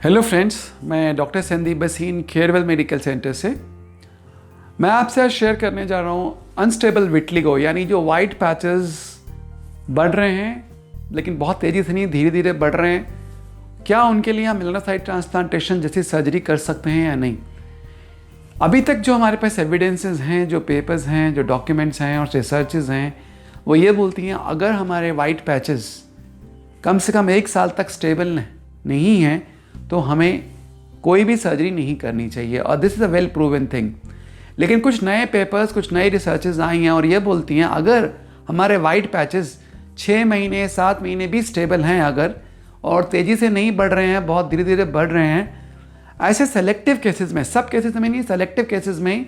Hello friends, मैं doctor Sandeep बसीन खेरवेल medical centre से। मैं आपसे आज शेयर करने जा रहा हूँ अनस्टेबल विटलिगो, यानी जो वाइट पैचेस बढ़ रहे हैं लेकिन बहुत तेज़ी से नहीं, धीरे धीरे बढ़ रहे हैं। क्या उनके लिए हम मेलानोसाइट ट्रांसप्लांटेशन जैसी सर्जरी कर सकते हैं या नहीं? अभी तक जो हमारे पास एविडेंसेस हैं, जो पेपर्स हैं, जो डॉक्यूमेंट्स हैं और रिसर्चेस हैं, वो ये बोलती हैं अगर हमारे वाइट पैचेस कम से कम 1 साल तक स्टेबल नहीं हैं तो हमें कोई भी सर्जरी नहीं करनी चाहिए, और this is a well proven thing. लेकिन कुछ नए पेपर्स, कुछ नई रिसर्चेज आई हैं और ये बोलती हैं अगर हमारे वाइट पैचेस 6 महीने 7 महीने भी स्टेबल हैं अगर, और तेज़ी से नहीं बढ़ रहे हैं, बहुत धीरे धीरे बढ़ रहे हैं, ऐसे सेलेक्टिव केसेस में, सब केसेस में नहीं, सेलेक्टिव केसेस में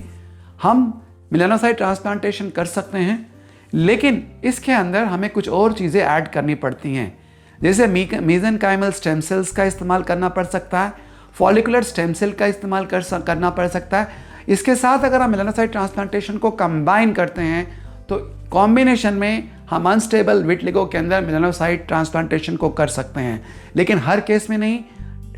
हम मेलानोसाइट ट्रांसप्लांटेशन कर सकते हैं। लेकिन इसके अंदर हमें कुछ और चीज़ें ऐड करनी पड़ती हैं, जैसे मीज़ेनकाइमल स्टेम सेल्स का इस्तेमाल करना पड़ सकता है, फॉलिकुलर स्टेम सेल का इस्तेमाल करना पड़ सकता है। इसके साथ अगर हम मेलानोसाइट ट्रांसप्लांटेशन को कंबाइन करते हैं तो कॉम्बिनेशन में हम अनस्टेबल विटलिगो के अंदर मेलानोसाइट ट्रांसप्लांटेशन को कर सकते हैं। लेकिन हर केस में नहीं,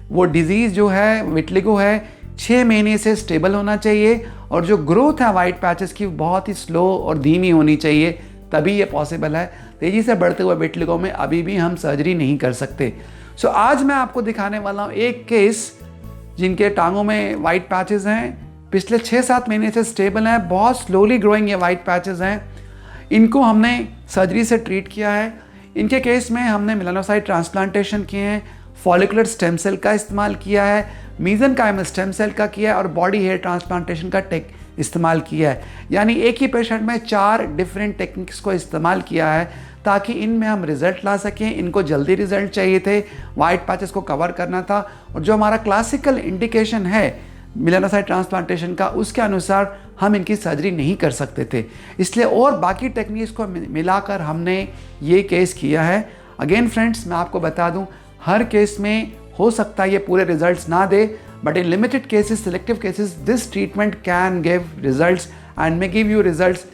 वो डिजीज़ जो है, विटलिगो है, 6 महीने से स्टेबल होना चाहिए और जो ग्रोथ है वाइट पैचेस की बहुत ही स्लो और धीमी होनी चाहिए, तभी ये पॉसिबल है। तेज़ी से बढ़ते हुए विटलिगो में अभी भी हम सर्जरी नहीं कर सकते। सो आज मैं आपको दिखाने वाला हूँ एक केस जिनके टांगों में वाइट पैचेस हैं, पिछले 6-7 महीने से स्टेबल हैं, बहुत स्लोली ग्रोइंग ये वाइट पैचेस हैं। इनको हमने सर्जरी से ट्रीट किया है। इनके केस में हमने मेलानोसाइट ट्रांसप्लांटेशन किए हैं, फॉलिकुलर स्टेम सेल का इस्तेमाल किया है, मीज़ेनकाइमल स्टेम सेल का किया है और बॉडी हेयर ट्रांसप्लांटेशन का इस्तेमाल किया है। यानी एक ही पेशेंट में 4 डिफरेंट टेक्निक्स को इस्तेमाल किया है ताकि इनमें हम रिज़ल्ट ला सकें। इनको जल्दी रिज़ल्ट चाहिए थे, वाइट पैचेस को कवर करना था, और जो हमारा क्लासिकल इंडिकेशन है मेलानोसाइट ट्रांसप्लांटेशन का, उसके अनुसार हम इनकी सर्जरी नहीं कर सकते थे। इसलिए और बाकी टेक्निक्स को मिलाकर हमने ये केस किया है। अगेन फ्रेंड्स, मैं आपको बता दूं, हर केस में हो सकता है ये पूरे रिजल्ट्स ना दे, but in limited cases, selective cases, this treatment can give results and may give you results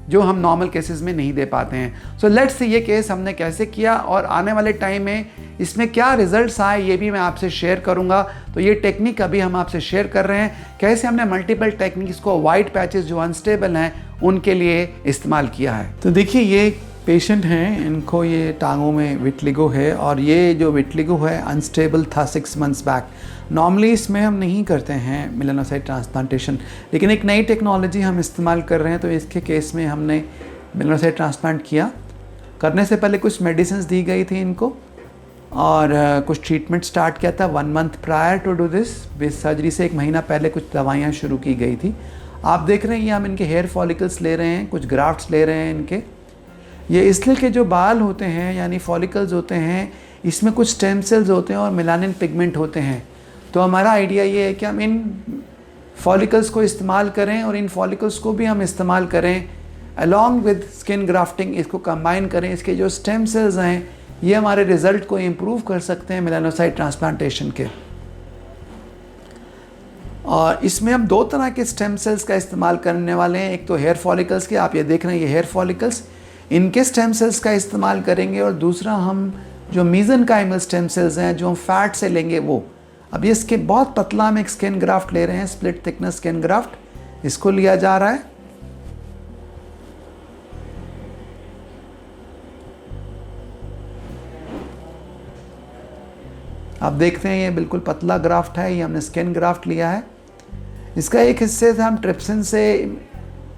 जो हम नॉर्मल केसेस में नहीं दे पाते हैं। सो लेट्स सी ये केस हमने कैसे किया और आने वाले टाइम में इसमें क्या रिजल्ट्स आए ये भी मैं आपसे शेयर करूंगा। तो ये टेक्निक अभी हम आपसे शेयर कर रहे हैं, कैसे हमने मल्टीपल टेक्निक्स को वाइट पैचेस जो अनस्टेबल हैं उनके लिए इस्तेमाल किया है। तो देखिए, ये पेशेंट हैं, इनको ये टांगों में विटलिगो है और ये जो विटलिगो है अनस्टेबल था 6 मंथ्स बैक। नॉर्मली इसमें हम नहीं करते हैं मेलानोसाइट ट्रांसप्लांटेशन, लेकिन एक नई टेक्नोलॉजी हम इस्तेमाल कर रहे हैं। तो इसके केस में हमने मेलानोसाइट ट्रांसप्लांट किया। करने से पहले कुछ मेडिसिन दी गई थी इनको और कुछ ट्रीटमेंट स्टार्ट किया था 1 month prior to do this. Base surgery से 1 महीना पहले कुछ दवाइयाँ शुरू की गई थी। आप देख रहे हैं ये हम इनके हेयर फॉलिकल्स ले रहे हैं, कुछ ग्राफ्ट्स ले रहे हैं इनके। ये इसलिए कि जो बाल होते हैं यानी फॉलिकल्स होते हैं, इसमें कुछ स्टेम सेल्स होते हैं और मेलानिन पिगमेंट होते हैं। तो हमारा आइडिया ये है कि हम इन फॉलिकल्स को इस्तेमाल करें और इन फॉलिकल्स को भी हम इस्तेमाल करें अलॉन्ग विद स्किन ग्राफ्टिंग, इसको कंबाइन करें। इसके जो स्टेम सेल्स हैं ये हमारे रिजल्ट को इम्प्रूव कर सकते हैं मेलानोसाइट ट्रांसप्लांटेशन के। और इसमें हम 2 तरह के स्टेम सेल्स का इस्तेमाल करने वाले हैं। एक तो हेयर फॉलिकल्स के, आप ये देख रहे हैं, ये हेयर फॉलिकल्स, इनके स्टेम सेल्स का इस्तेमाल करेंगे, और दूसरा हम जो मीज़ेनकाइमल स्टेम सेल्स हैं जो हम फैट से लेंगे वो। अब ये इसके बहुत पतला हम एक स्किन ग्राफ्ट ले रहे हैं, स्प्लिट थिकनेस स्किन ग्राफ्ट, इसको लिया जा रहा है। आप देखते हैं ये बिल्कुल पतला ग्राफ्ट है, ये हमने स्किन ग्राफ्ट लिया है। इसका एक हिस्से से हम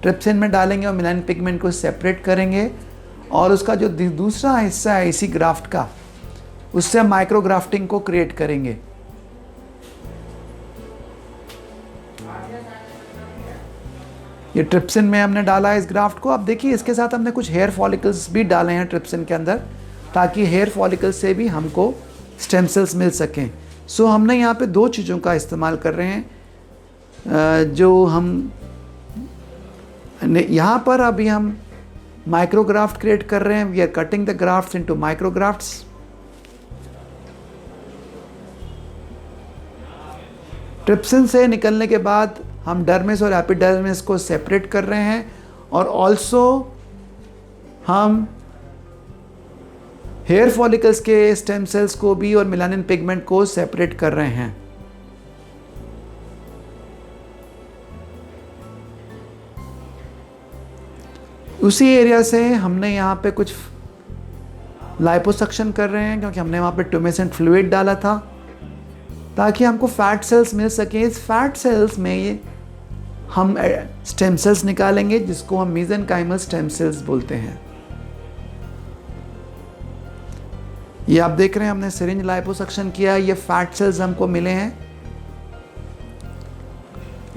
ट्रिप्सिन में डालेंगे और मेलानिन पिगमेंट को सेपरेट करेंगे, और उसका जो दूसरा हिस्सा है इसी ग्राफ्ट का, उससे हम माइक्रोग्राफ्टिंग को क्रिएट करेंगे। ये ट्रिप्सिन में हमने डाला है इस ग्राफ्ट को। अब देखिए, इसके साथ हमने कुछ हेयर फॉलिकल्स भी डाले हैं ट्रिप्सिन के अंदर, ताकि हेयर फॉलिकल्स से भी हमको स्टेम सेल्स मिल सकें। सो हमने यहाँ पे 2 चीज़ों का इस्तेमाल कर रहे हैं। जो हम यहाँ पर अभी हम माइक्रोग्राफ्ट क्रिएट कर रहे हैं। We are cutting the grafts into micrografts. Trypsin से निकलने के बाद हम डर्मिस और एपिडर्मिस को सेपरेट कर रहे हैं, और ऑल्सो हम हेयर फॉलिकल्स के स्टेम सेल्स को भी और मेलानिन पिगमेंट को सेपरेट कर रहे हैं। उसी एरिया से हमने यहाँ पे कुछ लाइपोसक्शन कर रहे हैं, क्योंकि हमने वहाँ पे ट्यूमेसेंट फ्लूइड डाला था ताकि हमको फैट सेल्स मिल सके। इस फैट सेल्स में ये हम स्टेम सेल्स निकालेंगे, जिसको हम मेसेनकाइमल स्टेम सेल्स बोलते हैं। ये आप देख रहे हैं, हमने सिरिंज लाइपोसक्शन किया, ये फैट सेल्स हमको मिले हैं।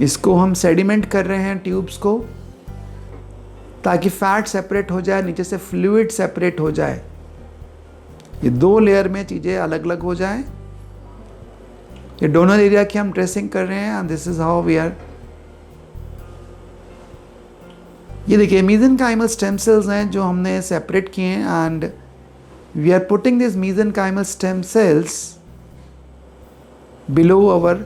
इसको हम सेडिमेंट कर रहे हैं ट्यूब्स को, ताकि फैट सेपरेट हो जाए, नीचे से फ्लूइड सेपरेट हो जाए, ये 2 लेयर में चीज़ें अलग अलग हो जाए। ये डोनर एरिया की हम ड्रेसिंग कर रहे हैं, and this is how we are. ये देखिए मेसेनकाइमल स्टेम सेल्स हैं जो हमने सेपरेट किए हैं, and we are putting this mesenchymal stem cells below our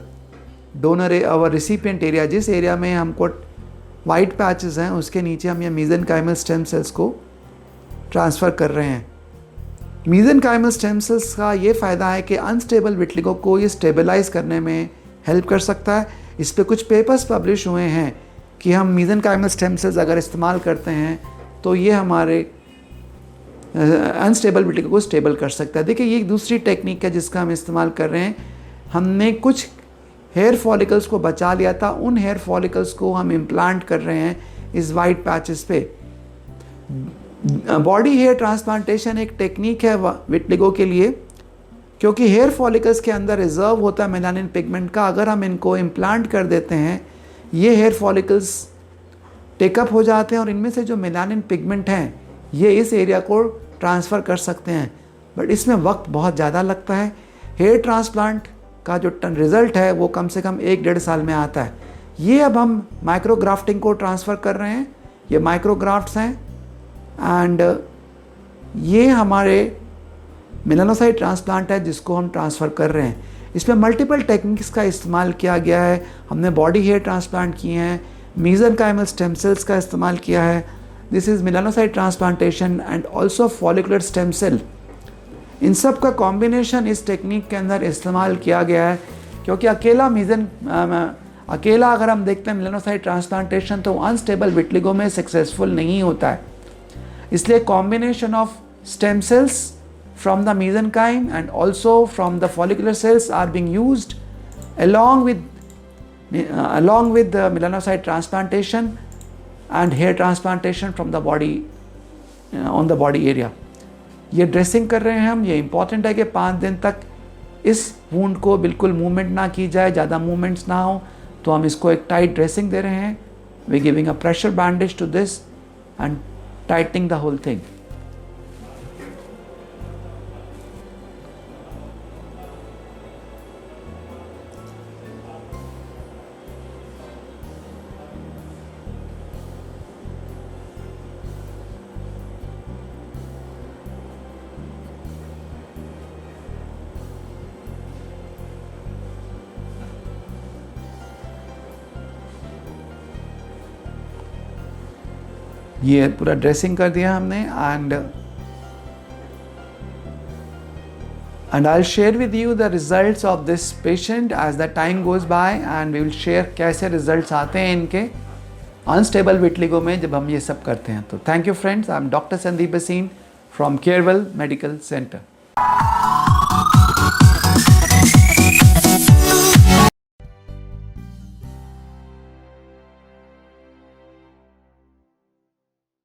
donor, our recipient area. जिस एरिया में हमको वाइट पैचेस हैं उसके नीचे हम ये मेसेनकाइमल स्टेम सेल्स को ट्रांसफ़र कर रहे हैं। मेसेनकाइमल स्टेम सेल्स का ये फ़ायदा है कि अनस्टेबल विटलिगो को ये स्टेबलाइज करने में हेल्प कर सकता है। इस पे कुछ पेपर्स पब्लिश हुए हैं कि हम मेसेनकाइमल स्टेम सेल्स अगर इस्तेमाल करते हैं तो ये हमारे अनस्टेबल विटलिगो को स्टेबल कर सकता है। देखिए ये एक दूसरी टेक्निक है जिसका हम इस्तेमाल कर रहे हैं। हमने कुछ हेयर फॉलिकल्स को बचा लिया था, उन हेयर फॉलिकल्स को हम इम्प्लांट कर रहे हैं इस वाइट पैचेस पे। बॉडी हेयर ट्रांसप्लांटेशन एक टेक्निक है विटलिगो के लिए, क्योंकि हेयर फॉलिकल्स के अंदर रिजर्व होता है मेलानिन पिगमेंट का। अगर हम इनको इम्प्लांट कर देते हैं, ये हेयर फॉलिकल्स टेकअप हो जाते हैं और इनमें से जो मेलानिन पिगमेंट हैं ये इस एरिया को ट्रांसफ़र कर सकते हैं, बट इसमें वक्त बहुत ज़्यादा लगता है। हेयर ट्रांसप्लांट का जो रिज़ल्ट है वो कम से कम 1-1.5 साल में आता है। ये अब हम माइक्रोग्राफ्टिंग को ट्रांसफ़र कर रहे हैं। ये माइक्रोग्राफ्ट्स हैं, एंड ये हमारे मेलानोसाइट ट्रांसप्लांट है जिसको हम ट्रांसफ़र कर रहे हैं। इसमें मल्टीपल टेक्निक्स का इस्तेमाल किया गया है। हमने बॉडी हेयर ट्रांसप्लांट किए हैं, मेसेनकाइमल स्टेम सेल्स का इस्तेमाल किया है। This is melanocyte transplantation and also follicular stem cell. इन सब का कॉम्बिनेशन इस टेक्निक के अंदर इस्तेमाल किया गया है, क्योंकि अकेला अगर हम देखते हैं मेलानोसाइट ट्रांसप्लांटेशन तो अनस्टेबल विटलिगो में सक्सेसफुल नहीं होता है। इसलिए combination of stem cells from the mesenchyme and also from the follicular cells are being used along with the melanocyte transplantation and hair transplantation from the body on the body area. ये dressing कर रहे हैं हम। ये important है कि 5 दिन तक इस वुंड को बिल्कुल मूवमेंट ना की जाए, ज़्यादा मूवमेंट्स ना हो, तो हम इसको एक टाइट ड्रेसिंग दे रहे हैं। We giving a pressure bandage to this and tightening the whole thing. ये पूरा ड्रेसिंग कर दिया हमने, and I'll share with you the results of this patient as the time goes by, and we will share कैसे results आते हैं इनके unstable विटलिगो में जब हम ये सब करते हैं। तो thank you friends, I am doctor Sandeep Bhasin from Carewell medical centre.